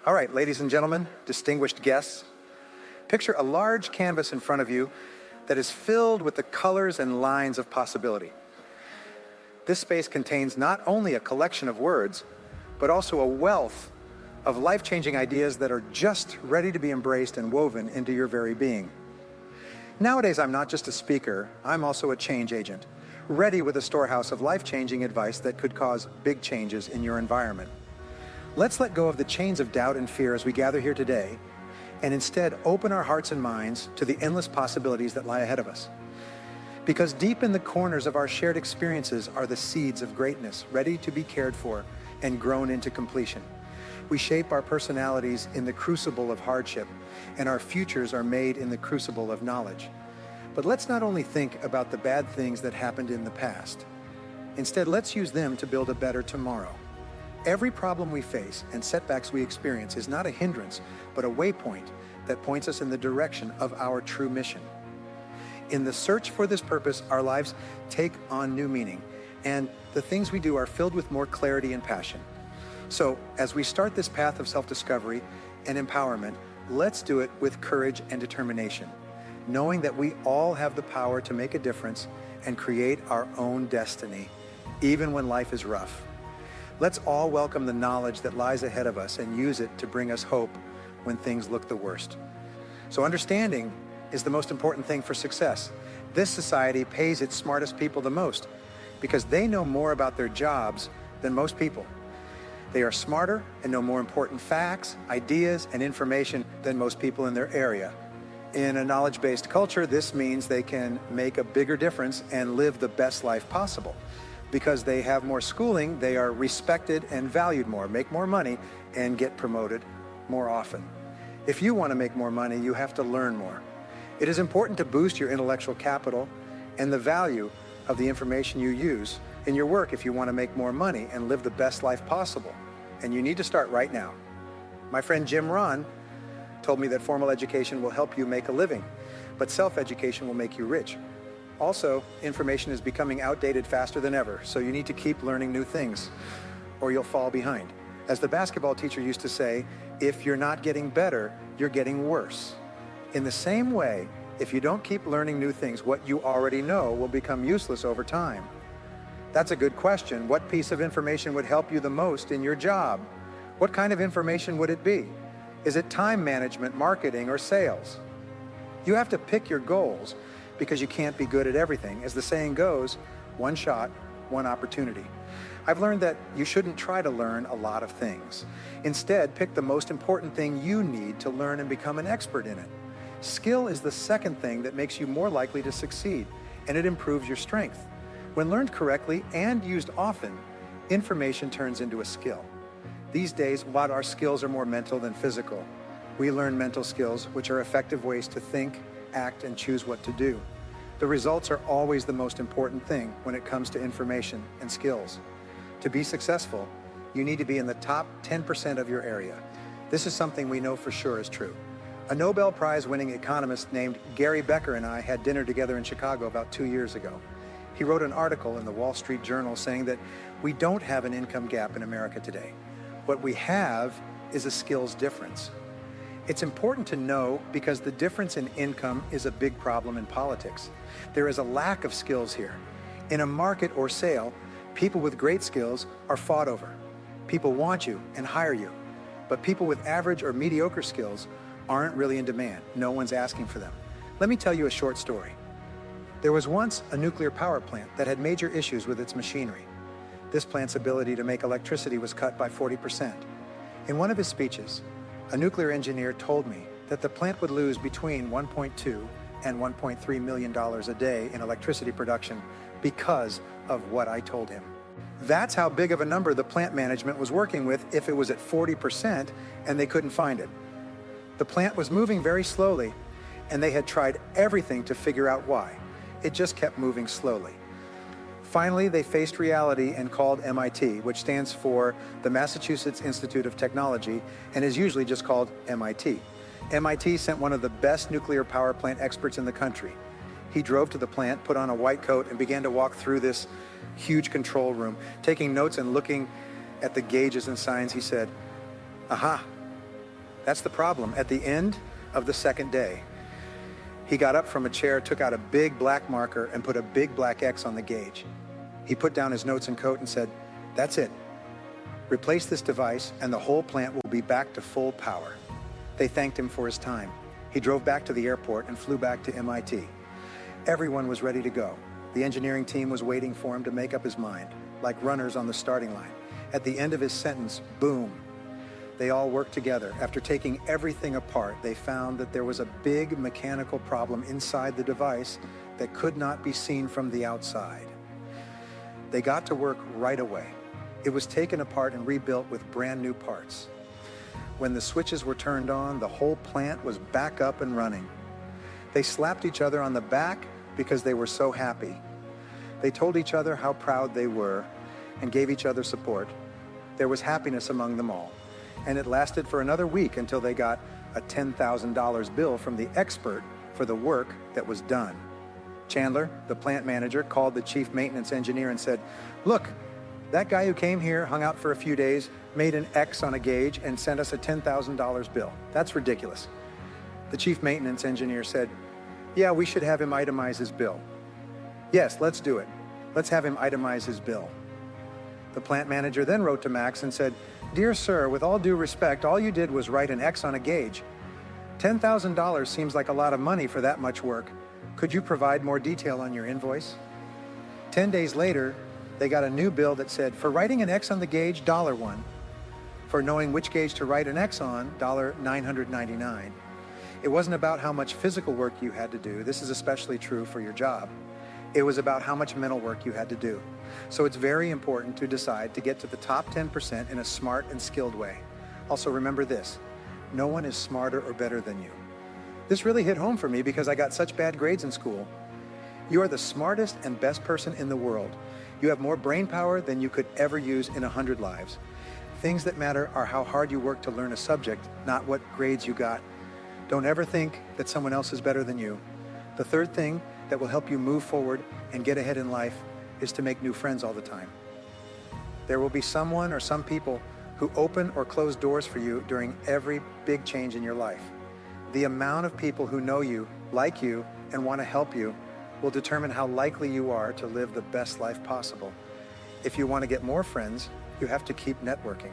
All right, ladies and gentlemen, distinguished guests, picture a large canvas in front of you that is filled with the colors and lines of possibility. This space contains not only a collection of words, but also a wealth of life-changing ideas that are just ready to be embraced and woven into your very being. Nowadays, I'm not just a speaker, I'm also a change agent, ready with a storehouse of life-changing advice that could cause big changes in your environment. Let's let go of the chains of doubt and fear as we gather here today, and instead open our hearts and minds to the endless possibilities that lie ahead of us. Because deep in the corners of our shared experiences are the seeds of greatness, ready to be cared for and grown into completion. We shape our personalities in the crucible of hardship, and our futures are made in the crucible of knowledge. But let's not only think about the bad things that happened in the past. Instead, let's use them to build a better tomorrow. Every problem we face and setbacks we experience is not a hindrance, but a waypoint that points us in the direction of our true mission. In the search for this purpose, our lives take on new meaning, and the things we do are filled with more clarity and passion. So, as we start this path of self-discovery and empowerment, let's do it with courage and determination, knowing that we all have the power to make a difference and create our own destiny, even when life is rough. Let's all welcome the knowledge that lies ahead of us and use it to bring us hope when things look the worst. So understanding is the most important thing for success. This society pays its smartest people the most because they know more about their jobs than most people. They are smarter and know more important facts, ideas, and information than most people in their area. In a knowledge-based culture, this means they can make a bigger difference and live the best life possible. Because they have more schooling, they are respected and valued more, make more money, and get promoted more often. If you want to make more money, you have to learn more. It is important to boost your intellectual capital and the value of the information you use in your work if you want to make more money and live the best life possible. And you need to start right now. My friend Jim Ron told me that formal education will help you make a living, but self-education will make you rich. Also, information is becoming outdated faster than ever, so you need to keep learning new things, or you'll fall behind. As the basketball teacher used to say, if you're not getting better, you're getting worse. In the same way, if you don't keep learning new things, what you already know will become useless over time. That's a good question. What piece of information would help you the most in your job? What kind of information would it be? Is it time management, marketing, or sales? You have to pick your goals, because you can't be good at everything. As the saying goes, one shot, one opportunity. I've learned that you shouldn't try to learn a lot of things. Instead, pick the most important thing you need to learn and become an expert in it. Skill is the second thing that makes you more likely to succeed, and it improves your strength. When learned correctly and used often, information turns into a skill. These days, while our skills are more mental than physical, we learn mental skills, which are effective ways to think, act, and choose what to do. The results are always the most important thing when it comes to information and skills. To be successful, you need to be in the top 10% of your area. This is something we know for sure is true. A Nobel Prize-winning economist named Gary Becker and I had dinner together in Chicago about 2 years ago. He wrote an article in the Wall Street Journal saying that we don't have an income gap in America today. What we have is a skills difference. It's important to know because the difference in income is a big problem in politics. There is a lack of skills here. In a market or sale, people with great skills are fought over. People want you and hire you, but people with average or mediocre skills aren't really in demand. No one's asking for them. Let me tell you a short story. There was once a nuclear power plant that had major issues with its machinery. This plant's ability to make electricity was cut by 40%. In one of his speeches, a nuclear engineer told me that the plant would lose between $1.2 and $1.3 million a day in electricity production because of what I told him. That's how big of a number the plant management was working with if it was at 40% and they couldn't find it. The plant was moving very slowly, and they had tried everything to figure out why. It just kept moving slowly. Finally, they faced reality and called MIT, which stands for the Massachusetts Institute of Technology and is usually just called MIT. MIT sent one of the best nuclear power plant experts in the country. He drove to the plant, put on a white coat, and began to walk through this huge control room. Taking notes and looking at the gauges and signs, he said, "Aha, That's the problem. At the end of the second day, he got up from a chair, took out a big black marker, and put a big black X on the gauge. He put down his notes and coat and said, "That's it. Replace this device and the whole plant will be back to full power." They thanked him for his time. He drove back to the airport and flew back to MIT. Everyone was ready to go. The engineering team was waiting for him to make up his mind, like runners on the starting line. At the end of his sentence, boom, they all worked together. After taking everything apart, they found that there was a big mechanical problem inside the device that could not be seen from the outside. They got to work right away. It was taken apart and rebuilt with brand new parts. When the switches were turned on, the whole plant was back up and running. They slapped each other on the back because they were so happy. They told each other how proud they were and gave each other support. There was happiness among them all, and it lasted for another week until they got a $10,000 bill from the expert for the work that was done. Chandler, the plant manager, called the chief maintenance engineer and said, "Look, that guy who came here, hung out for a few days, made an X on a gauge and sent us a $10,000 bill. That's ridiculous." The chief maintenance engineer said, "Yeah, we should have him itemize his bill." "Yes, let's do it. Let's have him itemize his bill." The plant manager then wrote to Max and said, "Dear sir, with all due respect, all you did was write an X on a gauge. $10,000 seems like a lot of money for that much work. Could you provide more detail on your invoice?" 10 days later, they got a new bill that said, "For writing an X on the gauge, $1. For knowing which gauge to write an X on, $999. It wasn't about how much physical work you had to do. This is especially true for your job. It was about how much mental work you had to do. So it's very important to decide to get to the top 10% in a smart and skilled way. Also remember this, no one is smarter or better than you." This really hit home for me because I got such bad grades in school. You are the smartest and best person in the world. You have more brain power than you could ever use in 100 lives. Things that matter are how hard you work to learn a subject, not what grades you got. Don't ever think that someone else is better than you. The third thing that will help you move forward and get ahead in life is to make new friends all the time. There will be someone or some people who open or close doors for you during every big change in your life. The amount of people who know you, like you, and want to help you will determine how likely you are to live the best life possible. If you want to get more friends, you have to keep networking.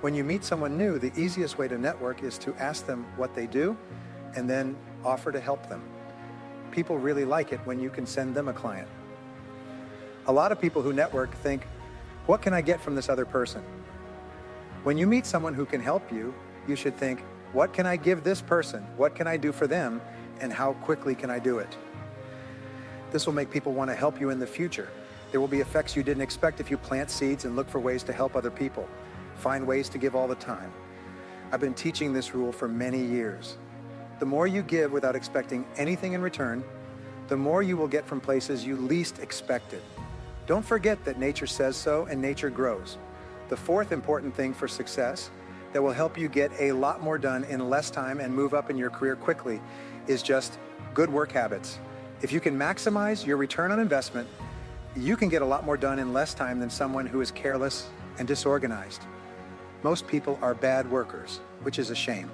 When you meet someone new, the easiest way to network is to ask them what they do and then offer to help them. People really like it when you can send them a client. A lot of people who network think, "What can I get from this other person?" When you meet someone who can help you, you should think, "What can I give this person? What can I do for them? And how quickly can I do it?" This will make people want to help you in the future. There will be effects you didn't expect if you plant seeds and look for ways to help other people. Find ways to give all the time. I've been teaching this rule for many years. The more you give without expecting anything in return, the more you will get from places you least expected. Don't forget that nature says so and nature grows. The fourth important thing for success that will help you get a lot more done in less time and move up in your career quickly is just good work habits. If you can maximize your return on investment, you can get a lot more done in less time than someone who is careless and disorganized. Most people are bad workers, which is a shame.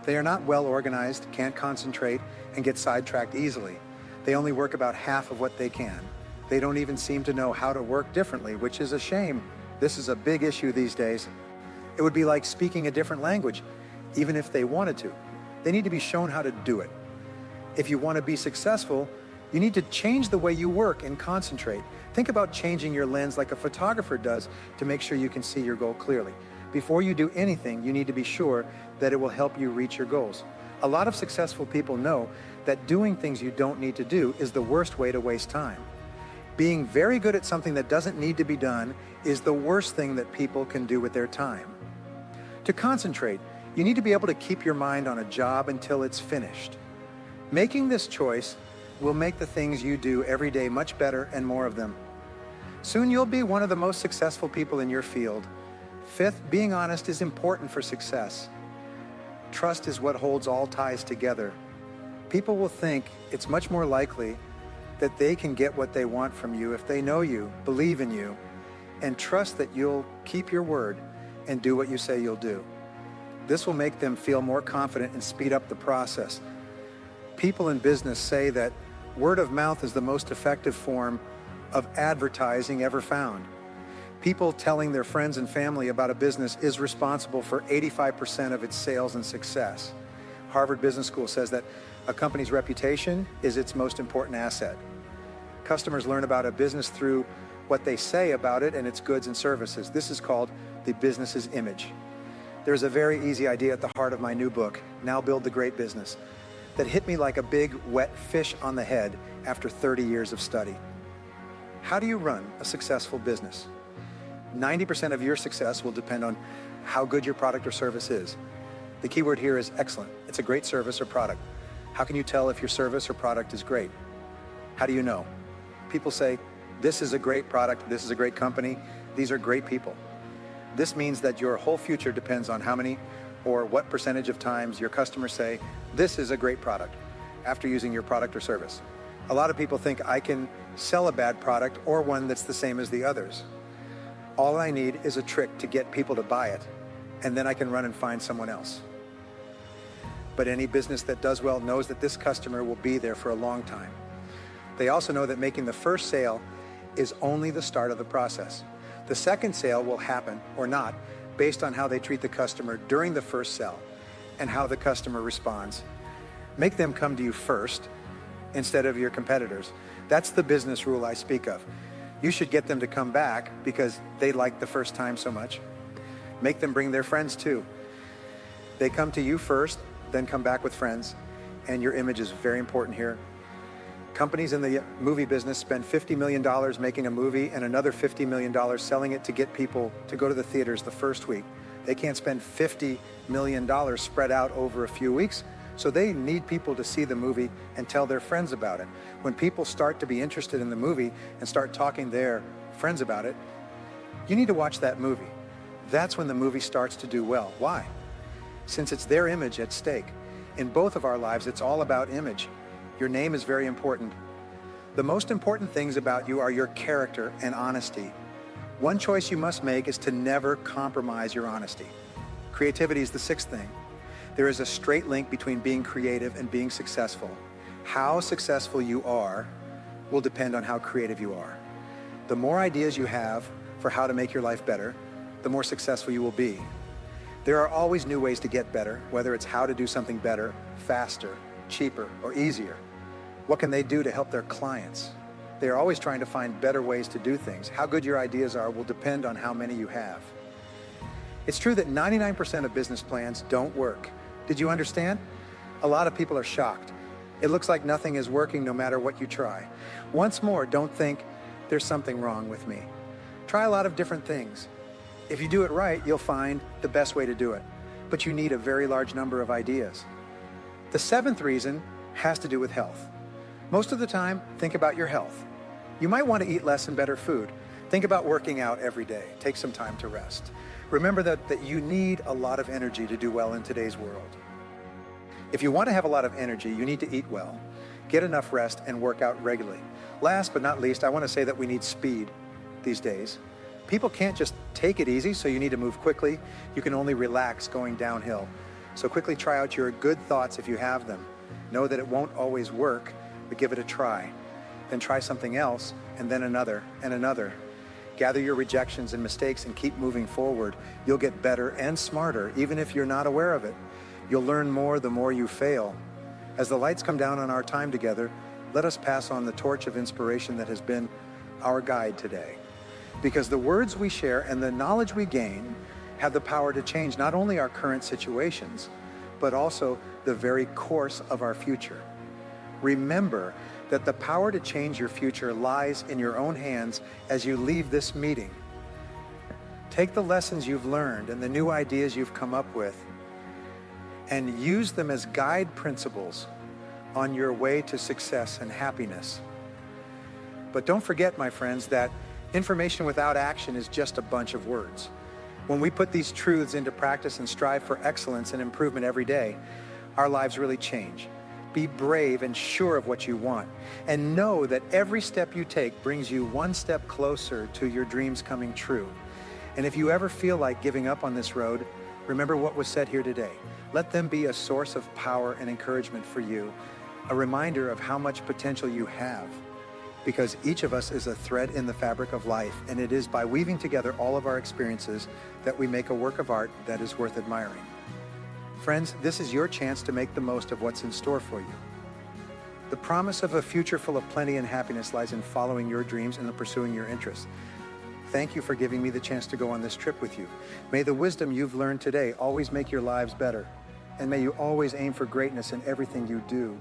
They are not well organized, can't concentrate, and get sidetracked easily. They only work about half of what they can. They don't even seem to know how to work differently, which is a shame. This is a big issue these days. It would be like speaking a different language, even if they wanted to. They need to be shown how to do it. If you want to be successful, you need to change the way you work and concentrate. Think about changing your lens like a photographer does to make sure you can see your goal clearly. Before you do anything, you need to be sure that it will help you reach your goals. A lot of successful people know that doing things you don't need to do is the worst way to waste time. Being very good at something that doesn't need to be done is the worst thing that people can do with their time. To concentrate, you need to be able to keep your mind on a job until it's finished. Making this choice will make the things you do every day much better and more of them. Soon you'll be one of the most successful people in your field. Fifth, being honest is important for success. Trust is what holds all ties together. People will think it's much more likely that they can get what they want from you if they know you, believe in you, and trust that you'll keep your word and do what you say you'll do. This will make them feel more confident and speed up the process. People in business say that word of mouth is the most effective form of advertising ever found. People telling their friends and family about a business is responsible for 85% of its sales and success. Harvard Business School says that a company's reputation is its most important asset. Customers learn about a business through what they say about it and its goods and services. This is called the business's image. There's a very easy idea at the heart of my new book, Now Build the Great Business, that hit me like a big wet fish on the head after 30 years of study. How do you run a successful business? 90% of your success will depend on how good your product or service is. The key word here is excellent. It's a great service or product. How can you tell if your service or product is great? How do you know? People say, this is a great product, this is a great company, these are great people. This means that your whole future depends on how many or what percentage of times your customers say, this is a great product, after using your product or service. A lot of people think I can sell a bad product or one that's the same as the others. All I need is a trick to get people to buy it, and then I can run and find someone else. But any business that does well knows that this customer will be there for a long time. They also know that making the first sale is only the start of the process. The second sale will happen or not based on how they treat the customer during the first sale and how the customer responds. Make them come to you first instead of your competitors. That's the business rule I speak of. You should get them to come back because they liked the first time so much. Make them bring their friends too. They come to you first, then come back with friends, and your image is very important here. Companies in the movie business spend $50 million making a movie and another $50 million selling it to get people to go to the theaters the first week. They can't spend $50 million spread out over a few weeks, so they need people to see the movie and tell their friends about it. When people start to be interested in the movie and start talking to their friends about it, you need to watch that movie. That's when the movie starts to do well. Why? Since it's their image at stake. In both of our lives, it's all about image. Your name is very important. The most important things about you are your character and honesty. One choice you must make is to never compromise your honesty. Creativity is the sixth thing. There is a straight link between being creative and being successful. How successful you are will depend on how creative you are. The more ideas you have for how to make your life better, the more successful you will be. There are always new ways to get better, whether it's how to do something better, faster, cheaper, or easier. What can they do to help their clients? They are always trying to find better ways to do things. How good your ideas are will depend on how many you have. It's true that 99% of business plans don't work. Did you understand? A lot of people are shocked. It looks like nothing is working no matter what you try. Once more, don't think there's something wrong with me. Try a lot of different things. If you do it right, you'll find the best way to do it. But you need a very large number of ideas. The seventh reason has to do with health. Most of the time, think about your health. You might want to eat less and better food. Think about working out every day. Take some time to rest. Remember that you need a lot of energy to do well in today's world. If you want to have a lot of energy, you need to eat well, get enough rest, and work out regularly. Last but not least, I want to say that we need speed these days. People can't just take it easy, so you need to move quickly. You can only relax going downhill. So quickly try out your good thoughts if you have them. Know that it won't always work, but give it a try. Then try something else, and then another, and another. Gather your rejections and mistakes and keep moving forward. You'll get better and smarter, even if you're not aware of it. You'll learn more the more you fail. As the lights come down on our time together, let us pass on the torch of inspiration that has been our guide today. Because the words we share and the knowledge we gain have the power to change not only our current situations, but also the very course of our future. Remember that the power to change your future lies in your own hands as you leave this meeting. Take the lessons you've learned and the new ideas you've come up with and use them as guide principles on your way to success and happiness. But don't forget, my friends, that information without action is just a bunch of words. When we put these truths into practice and strive for excellence and improvement every day, our lives really change. Be brave and sure of what you want, and know that every step you take brings you one step closer to your dreams coming true. And if you ever feel like giving up on this road, Remember what was said here today. Let them be a source of power and encouragement for you, a reminder of how much potential you have, because each of us is a thread in the fabric of life, and it is by weaving together all of our experiences that we make a work of art that is worth admiring. Friends, this is your chance to make the most of what's in store for you. The promise of a future full of plenty and happiness lies in following your dreams and in pursuing your interests. Thank you for giving me the chance to go on this trip with you. May the wisdom you've learned today always make your lives better, and may you always aim for greatness in everything you do.